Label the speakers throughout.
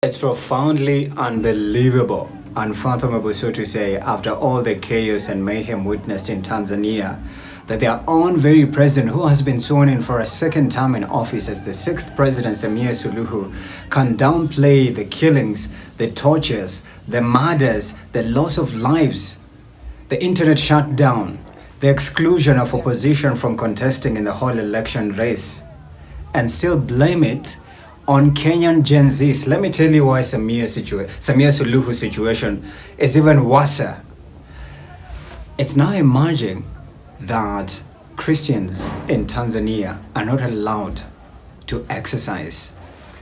Speaker 1: It's profoundly unbelievable, unfathomable, so to say, after all the chaos and mayhem witnessed in Tanzania, that their own very president, who has been sworn in for a second term in office as the sixth president, Samia Suluhu, can downplay the killings, the tortures, the murders, the loss of lives, the internet shutdown, the exclusion of opposition from contesting in the whole election race, and still blame it on Kenyan Gen Zs. Let me tell you why Samia Suluhu's situation is even worse. It's now emerging that Christians in Tanzania are not allowed to exercise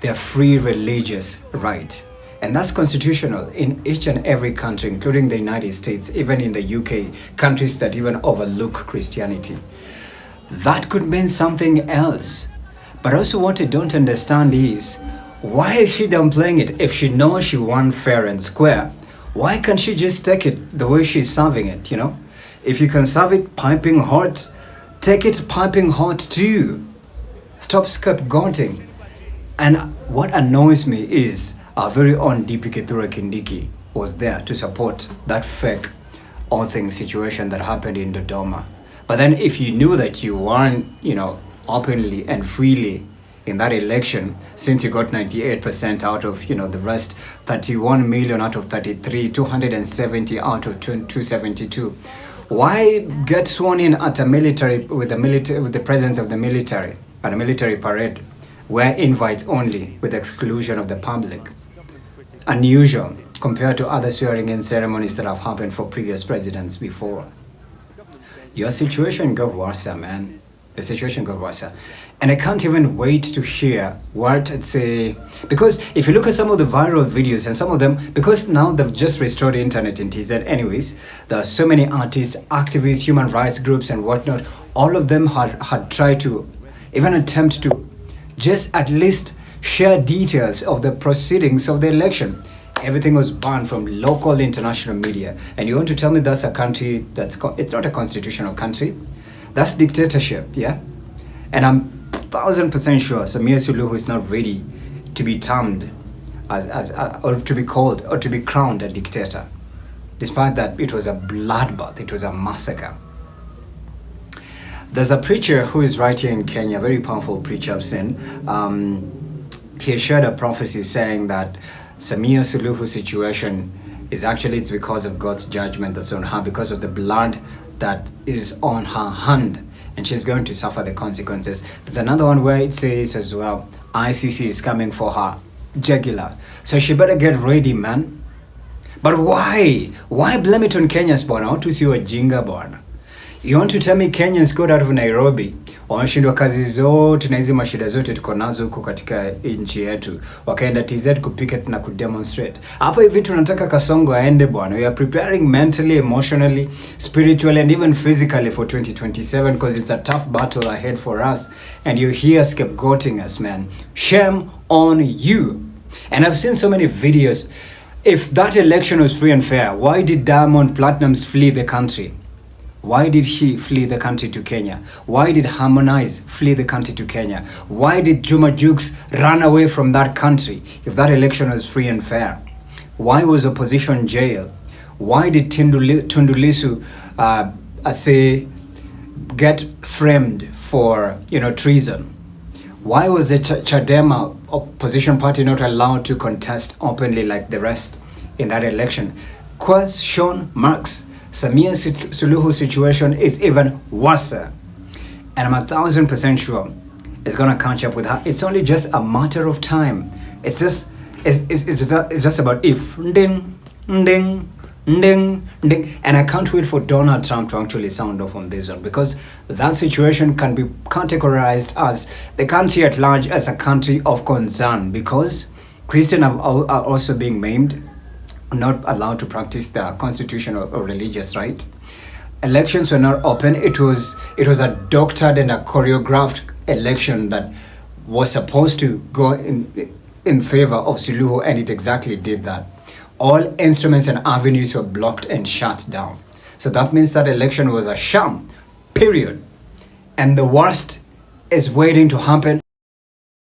Speaker 1: their free religious right. And that's constitutional in each and every country, including the United States, even in the UK, countries that even overlook Christianity. That could mean something else. But also what I don't understand is, why is she downplaying it? If she knows she won fair and square, why can't she just take it the way she's serving it, you know? If you can serve it piping hot, take it piping hot too. Stop scapegoating. And what annoys me is our very own DP Kithure Kindiki was there to support that fake all things situation that happened in Dodoma. But then if you knew that you weren't, openly and freely in that election, since you got 98% out of, the rest 31 million out of 33, 270 out of 272. Why get sworn in at a military with the presence of the military at a military parade where invites only with exclusion of the public? Unusual compared to other swearing in ceremonies that have happened for previous presidents before. Your situation got worse, man. The situation got worse. And I can't even wait to hear what I'd say. Because if you look at some of the viral videos and some of them, because now they've just restored the internet in TZ anyways, there are so many artists, activists, human rights groups and whatnot. All of them had tried to even attempt to just at least share details of the proceedings of the election. Everything was banned from local international media. And you want to tell me that's a country it's not a constitutional country? That's dictatorship, yeah? And I'm 1000% sure Samia Suluhu is not ready to be termed or to be called or to be crowned a dictator. Despite that, it was a bloodbath, it was a massacre. There's a preacher who is right here in Kenya, a very powerful preacher I've seen. He shared a prophecy saying that Samia Suluhu's situation is actually it's because of God's judgment that's on her, because of the blood that is on her hand, and she's going to suffer the consequences. There's another one where it says as well, ICC is coming for her jugular. So she better get ready, man. But why? Why blame it on Kenyans, bwana? Watu si wajinga bwana. You want to tell me Kenyans got out of Nairobi, wameshindwa kazi zote na hizi mashida zote tuko nazo huko katika nchi yetu, wakaenda TZ kupicket na kudemonstrate. Hapa hivi tunataka Kasongo aende bwana. We are preparing mentally, emotionally, spiritually and even physically for 2027 because it's a tough battle ahead for us. And you're here scapegoating us, man. Shame on you. And I've seen so many videos. If that election was free and fair, why did Diamond Platnumz flee the country? Why did he flee the country to Kenya? Why did Harmonize flee the country to Kenya? Why did Juma Jukes run away from that country if that election was free and fair? Why was opposition in jail? Why did Tundu Lissu get framed for treason? Why was the Chadema opposition party not allowed to contest openly like the rest in that election? Question marks. Samia Suluhu's situation is even worse. And I'm 1000% sure it's gonna catch up with her. It's only just a matter of time. It's just about if. Ding, ding, ding, ding. And I can't wait for Donald Trump to actually sound off on this one, because that situation can be categorized as the country at large as a country of concern, because Christians are also being maimed, not allowed to practice their constitutional or religious right. Elections were not open. It was a doctored and a choreographed election that was supposed to go in favor of Suluhu, and it exactly did that. All instruments and avenues were blocked and shut down. So that means that election was a sham, period. And the worst is waiting to happen.